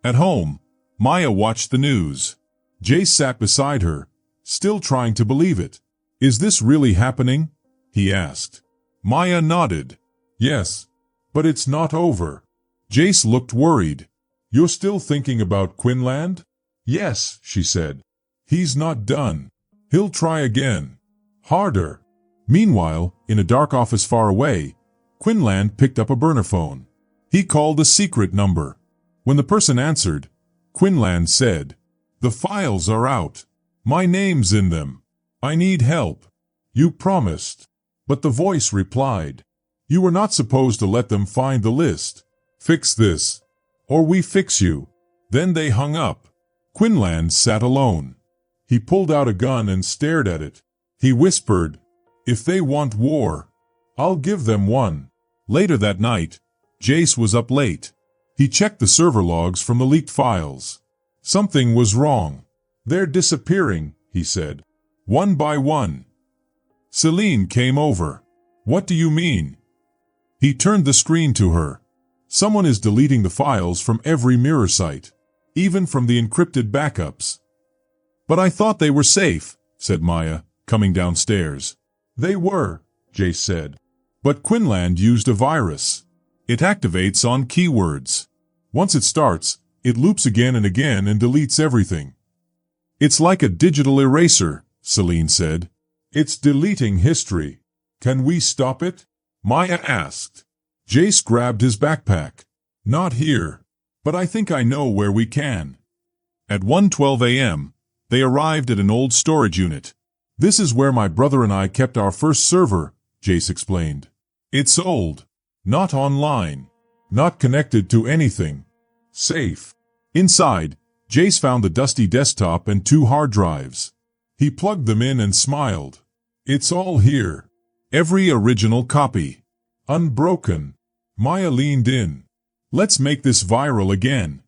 S1: At home, Maya watched the news. Jace sat beside her, still trying to believe it. "Is this really happening?" he asked. Maya nodded. "Yes, but it's not over." Jace looked worried. "You're still thinking about Quinlan?" "Yes," she said. "He's not done. He'll try again. Harder. Meanwhile, in a dark office far away, Quinlan picked up a burner phone. He called a secret number. When the person answered, Quinlan said, "The files are out. My name's in them. I need help. You promised." But the voice replied, "You were not supposed to let them find the list. Fix this, or we fix you." Then they hung up. Quinlan sat alone. He pulled out a gun and stared at it. He whispered, "If they want war, I'll give them one." Later that night, Jace was up late. He checked the server logs from the leaked files. Something was wrong. "They're disappearing," he said. "One by one." Celine came over. "What do you mean?" He turned the screen to her. "Someone is deleting the files from every mirror site, even from the encrypted backups." "But I thought they were safe," said Maya, coming downstairs. "They were," Jace said. "But Quinlan used a virus. It activates on keywords. Once it starts, it loops again and again and deletes everything." "It's like a digital eraser," Celine said. "It's deleting history. Can we stop it?" Maya asked. Jace grabbed his backpack. "Not here. But I think I know where we can." At 1:12 a.m., they arrived at an old storage unit. "This is where my brother and I kept our first server," Jace explained. "It's old. Not online. Not connected to anything. Safe." Inside, Jace found the dusty desktop and 2 hard drives. He plugged them in and smiled. "It's all here. Every original copy. Unbroken." Maya leaned in. "Let's make this viral again."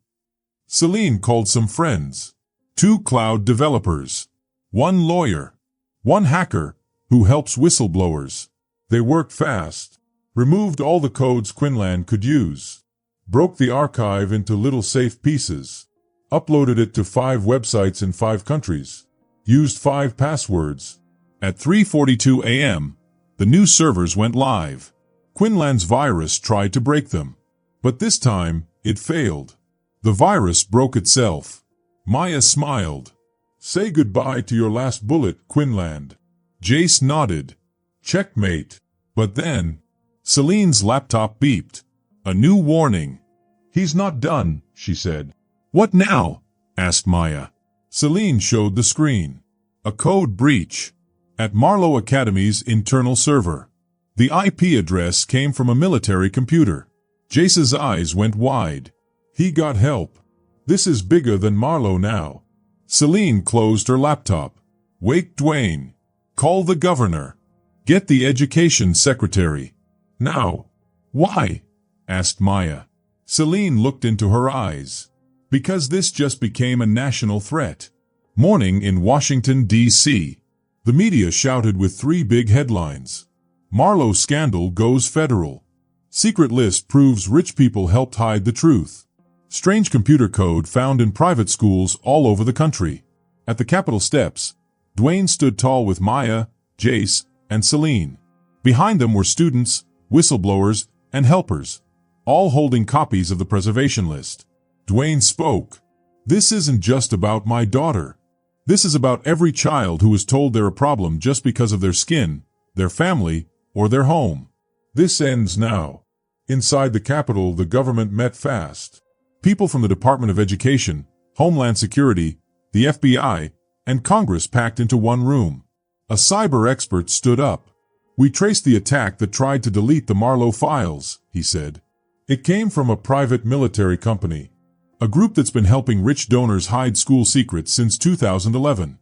S1: Celine called some friends. 2 cloud developers. 1 lawyer. 1 hacker, who helps whistleblowers. They worked fast. Removed all the codes Quinlan could use. Broke the archive into little safe pieces. Uploaded it to 5 websites in 5 countries. Used 5 passwords. At 3:42 a.m., the new servers went live. Quinlan's virus tried to break them. But this time, it failed. The virus broke itself. Maya smiled. "Say goodbye to your last bullet, Quinlan." Jace nodded. "Checkmate." But then, Celine's laptop beeped. A new warning. "He's not done," she said. "What now?" asked Maya. Celine showed the screen. A code breach. At Marlowe Academy's internal server. The IP address came from a military computer. Jace's eyes went wide. He got help. This is bigger than Marlowe now. Celine closed her laptop. "Wake Dwayne. Call the governor. Get the education secretary. Now." "Why?" asked Maya. Celine looked into her eyes. "Because this just became a national threat." Morning in Washington, D.C. The media shouted with 3 big headlines. Marlowe scandal goes federal. Secret list proves rich people helped hide the truth. Strange computer code found in private schools all over the country. At the Capitol steps, Dwayne stood tall with Maya, Jace, and Celine. Behind them were students, whistleblowers, and helpers, all holding copies of the preservation list. Dwayne spoke. "This isn't just about my daughter. This is about every child who was told they're a problem just because of their skin, their family, or their home. This ends now." Inside the Capitol, the government met fast. People from the Department of Education, Homeland Security, the FBI, and Congress packed into one room. A cyber expert stood up. "We traced the attack that tried to delete the Marlowe files," he said. "It came from a private military company. A group that's been helping rich donors hide school secrets since 2011.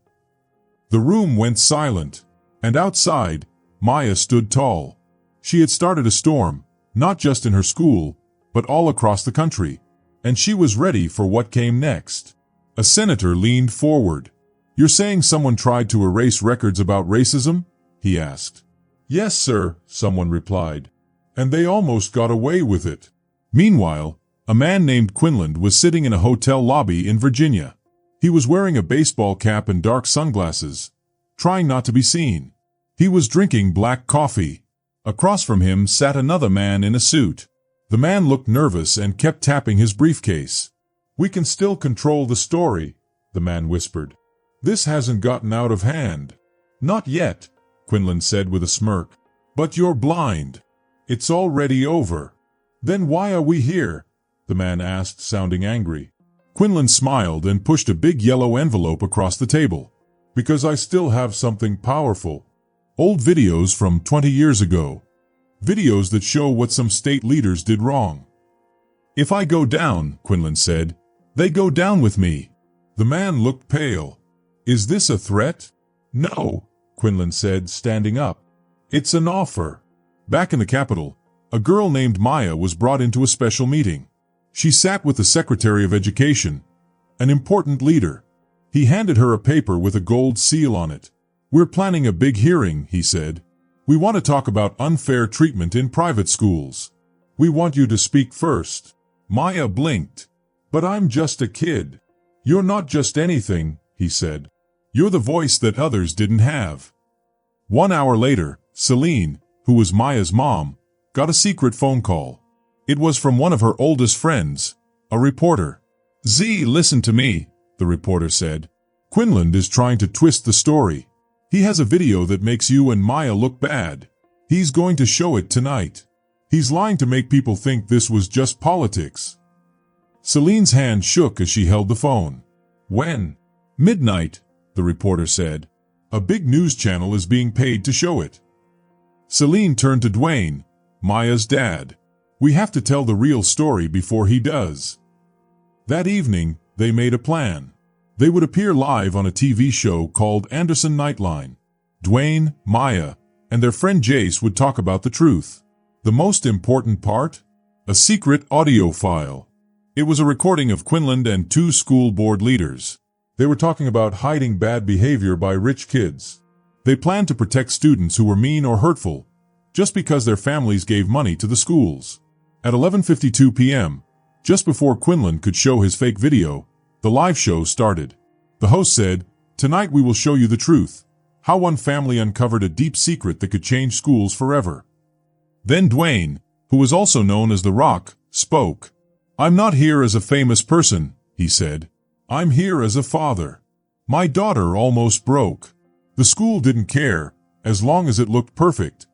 S1: The room went silent, and outside, Maya stood tall. She had started a storm, not just in her school, but all across the country, and she was ready for what came next. A senator leaned forward. "You're saying someone tried to erase records about racism?" he asked. "Yes, sir," someone replied. "And they almost got away with it." Meanwhile, a man named Quinlan was sitting in a hotel lobby in Virginia. He was wearing a baseball cap and dark sunglasses, trying not to be seen. He was drinking black coffee. Across from him sat another man in a suit. The man looked nervous and kept tapping his briefcase. "We can still control the story," the man whispered. "This hasn't gotten out of hand." "Not yet," Quinlan said with a smirk. But you're blind. It's already over. Then why are we here? The man asked, sounding angry. Quinlan smiled and pushed a big yellow envelope across the table. Because I still have something powerful. Old videos from 20 years ago. Videos that show what some state leaders did wrong. If I go down, Quinlan said, they go down with me. The man looked pale. Is this a threat? No, Quinlan said, standing up. It's an offer. Back in the capital, a girl named Maya was brought into a special meeting. She sat with the Secretary of Education, an important leader. He handed her a paper with a gold seal on it. We're planning a big hearing, he said. We want to talk about unfair treatment in private schools. We want you to speak first. Maya blinked. But I'm just a kid. You're not just anything, he said. You're the voice that others didn't have. 1 hour later, Celine, who was Maya's mom, got a secret phone call. It was from one of her oldest friends, a reporter. Listen to me, the reporter said. Quinlan is trying to twist the story. He has a video that makes you and Maya look bad. He's going to show it tonight. He's lying to make people think this was just politics. Celine's hand shook as she held the phone. When? Midnight, the reporter said. A big news channel is being paid to show it. Celine turned to Dwayne, Maya's dad. We have to tell the real story before he does. That evening, they made a plan. They would appear live on a TV show called Anderson Nightline. Dwayne, Maya, and their friend Jace would talk about the truth. The most important part? A secret audio file. It was a recording of Quinlan and 2 school board leaders. They were talking about hiding bad behavior by rich kids. They planned to protect students who were mean or hurtful, just because their families gave money to the schools. At 11:52 p.m., just before Quinlan could show his fake video, the live show started. The host said, "Tonight we will show you the truth, how one family uncovered a deep secret that could change schools forever." Then Dwayne, who was also known as The Rock, spoke. "I'm not here as a famous person," he said. "I'm here as a father. My daughter almost broke. The school didn't care, as long as it looked perfect."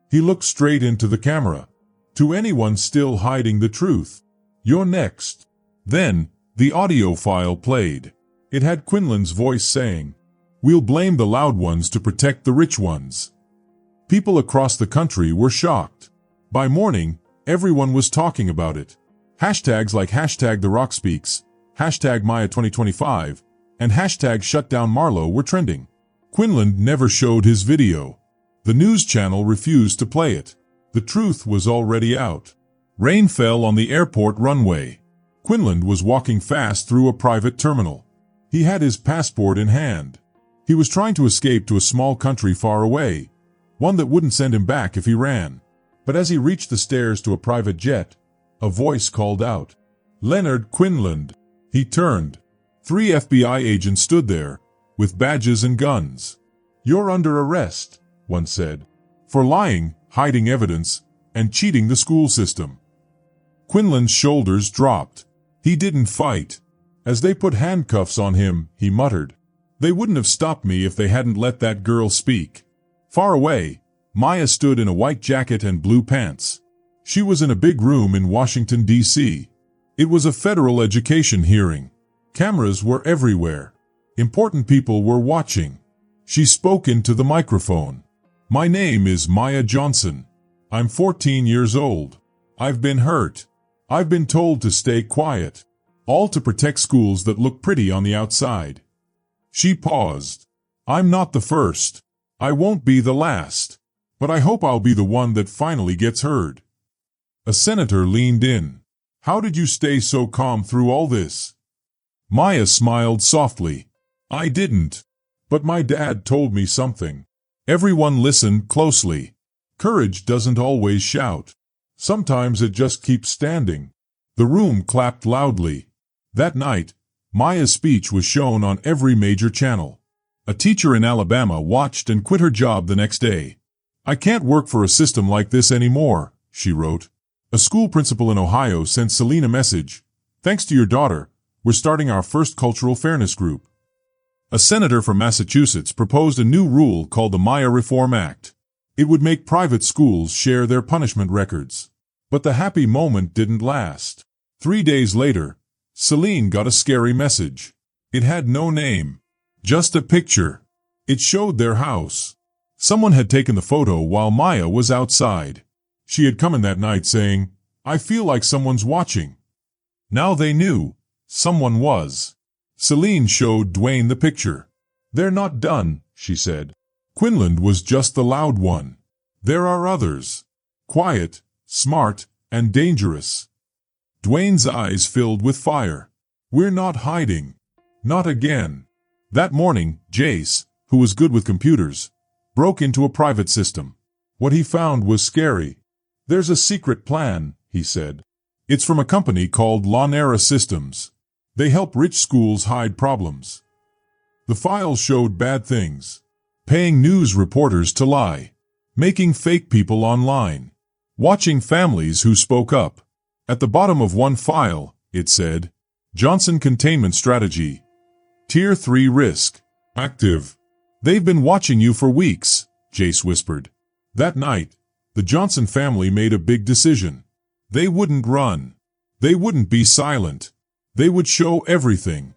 S1: He looked straight into the camera. "To anyone still hiding the truth, you're next." Then, the audio file played. It had Quinlan's voice saying, "We'll blame the loud ones to protect the rich ones." People across the country were shocked. By morning, everyone was talking about it. Hashtags like #TheRockSpeaks, #Maya2025, and #ShutDownMarlow were trending. Quinlan never showed his video. The news channel refused to play it. The truth was already out. Rain fell on the airport runway. Quinlan was walking fast through a private terminal. He had his passport in hand. He was trying to escape to a small country far away, one that wouldn't send him back if he ran. But as he reached the stairs to a private jet, a voice called out, "Leonard Quinlan." He turned. 3 FBI agents stood there, with badges and guns. "You're under arrest," one said, "for lying, hiding evidence, and cheating the school system." Quinlan's shoulders dropped. He didn't fight. As they put handcuffs on him, he muttered, "They wouldn't have stopped me if they hadn't let that girl speak." Far away, Maya stood in a white jacket and blue pants. She was in a big room in Washington, D.C. It was a federal education hearing. Cameras were everywhere. Important people were watching. She spoke into the microphone. "My name is Maya Johnson. I'm 14 years old. I've been hurt. I've been told to stay quiet. All to protect schools that look pretty on the outside." She paused. "I'm not the first. I won't be the last. But I hope I'll be the one that finally gets heard." A senator leaned in. "How did you stay so calm through all this?" Maya smiled softly. "I didn't. But my dad told me something." Everyone listened closely. Courage doesn't always shout. Sometimes it just keeps standing. The room clapped loudly. That night, Maya's speech was shown on every major channel. A teacher in Alabama watched and quit her job the next day. "I can't work for a system like this anymore," she wrote. A school principal in Ohio sent Celine a message. "Thanks to your daughter, we're starting our first cultural fairness group." A senator from Massachusetts proposed a new rule called the Maya Reform Act. It would make private schools share their punishment records. But the happy moment didn't last. 3 days later, Celine got a scary message. It had no name, just a picture. It showed their house. Someone had taken the photo while Maya was outside. She had come in that night saying, "I feel like someone's watching." Now they knew. Someone was. Celine showed Dwayne the picture. "They're not done," she said. "Quinlan was just the loud one. There are others. Quiet, smart, and dangerous." Dwayne's eyes filled with fire. "We're not hiding. Not again." That morning, Jace, who was good with computers, broke into a private system. What he found was scary. "There's a secret plan," he said. "It's from a company called Lonera Systems. They help rich schools hide problems." The files showed bad things. Paying news reporters to lie. Making fake people online. Watching families who spoke up. At the bottom of one file, it said, "Johnson Containment Strategy. Tier 3 Risk. Active." "They've been watching you for weeks," Jace whispered. That night, the Johnson family made a big decision. They wouldn't run. They wouldn't be silent. They would show everything.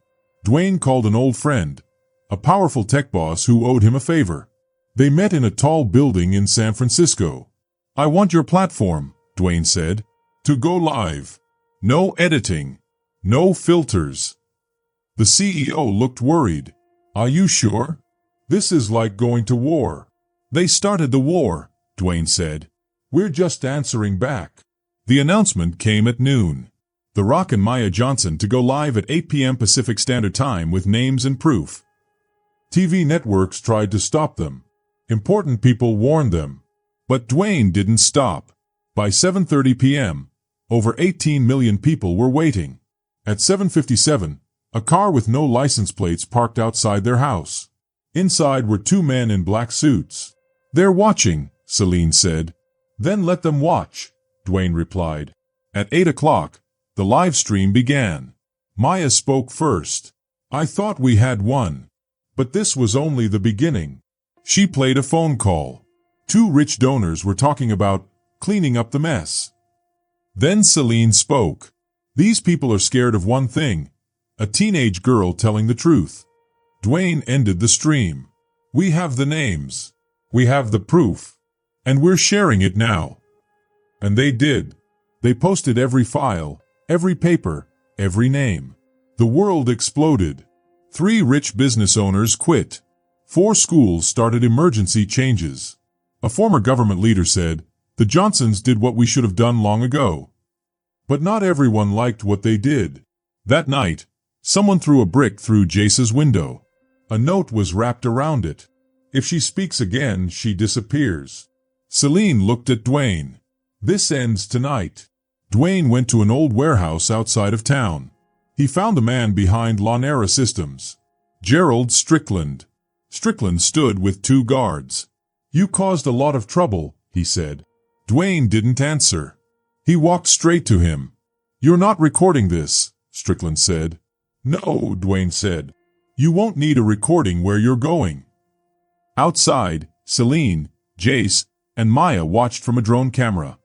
S1: Dwayne called an old friend, a powerful tech boss who owed him a favor. They met in a tall building in San Francisco. "I want your platform," Dwayne said, "to go live. No editing. No filters." The CEO looked worried. "Are you sure? This is like going to war." "They started the war," Dwayne said. "We're just answering back." The announcement came at noon. The Rock and Maya Johnson to go live at 8 p.m. Pacific Standard Time with names and proof. TV networks tried to stop them. Important people warned them. But Dwayne didn't stop. By 7:30 p.m., over 18 million people were waiting. At 7:57, a car with no license plates parked outside their house. Inside were 2 men in black suits. "They're watching," Celine said. "Then let them watch," Dwayne replied. At 8 o'clock, the live stream began. Maya spoke first. "I thought we had won. But this was only the beginning." She played a phone call. 2 rich donors were talking about cleaning up the mess. Then Celine spoke. "These people are scared of one thing, a teenage girl telling the truth." Dwayne ended the stream. "We have the names. We have the proof. And we're sharing it now." And they did. They posted every file, every paper, every name. The world exploded. 3 rich business owners quit. 4 schools started emergency changes. A former government leader said, "The Johnsons did what we should have done long ago." But not everyone liked what they did. That night, someone threw a brick through Jace's window. A note was wrapped around it. "If she speaks again, she disappears." Celine looked at Dwayne. "This ends tonight." Dwayne went to an old warehouse outside of town. He found the man behind Lonera Systems, Gerald Strickland. Strickland stood with 2 guards. "You caused a lot of trouble," he said. Dwayne didn't answer. He walked straight to him. "You're not recording this," Strickland said. "No," Dwayne said. "You won't need a recording where you're going." Outside, Celine, Jace, and Maya watched from a drone camera.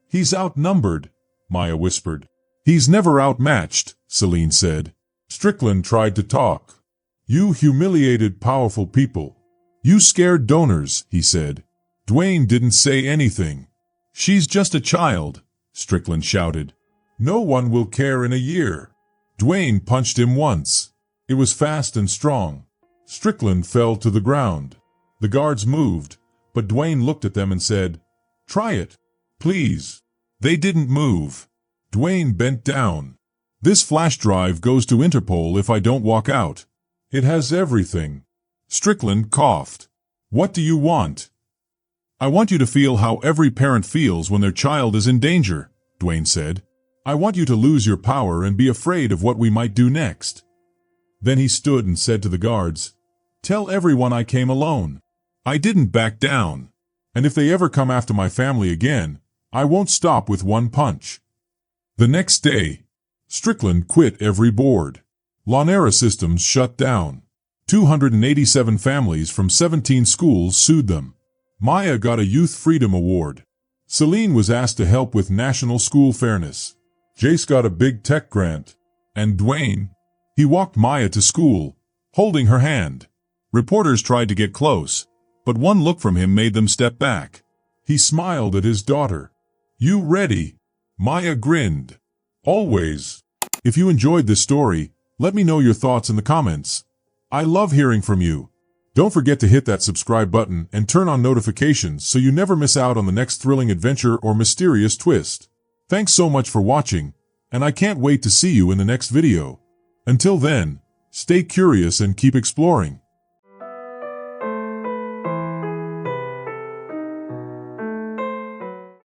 S1: "He's outnumbered," Maya whispered. "He's never outmatched," Celine said. Strickland tried to talk. "You humiliated powerful people. You scared donors," he said. Dwayne didn't say anything. "She's just a child," Strickland shouted. "No one will care in a year." Dwayne punched him once. It was fast and strong. Strickland fell to the ground. The guards moved, but Dwayne looked at them and said, "Try it, please." They didn't move. Dwayne bent down. "This flash drive goes to Interpol if I don't walk out. It has everything." Strickland coughed. "What do you want?" "I want you to feel how every parent feels when their child is in danger," Dwayne said. "I want you to lose your power and be afraid of what we might do next." Then he stood and said to the guards, "Tell everyone I came alone. I didn't back down. And if they ever come after my family again, I won't stop with one punch." The next day, Strickland quit every board. Lonera Systems shut down. 287 families from 17 schools sued them. Maya got a Youth Freedom Award. Celine was asked to help with national school fairness. Jace got a big tech grant. And Dwayne, he walked Maya to school, holding her hand. Reporters tried to get close, but one look from him made them step back. He smiled at his daughter. "You ready?" Maya grinned. "Always." If you enjoyed this story, let me know your thoughts in the comments. I love hearing from you. Don't forget to hit that subscribe button and turn on notifications so you never miss out on the next thrilling adventure or mysterious twist. Thanks so much for watching, and I can't wait to see you in the next video. Until then, stay curious and keep exploring.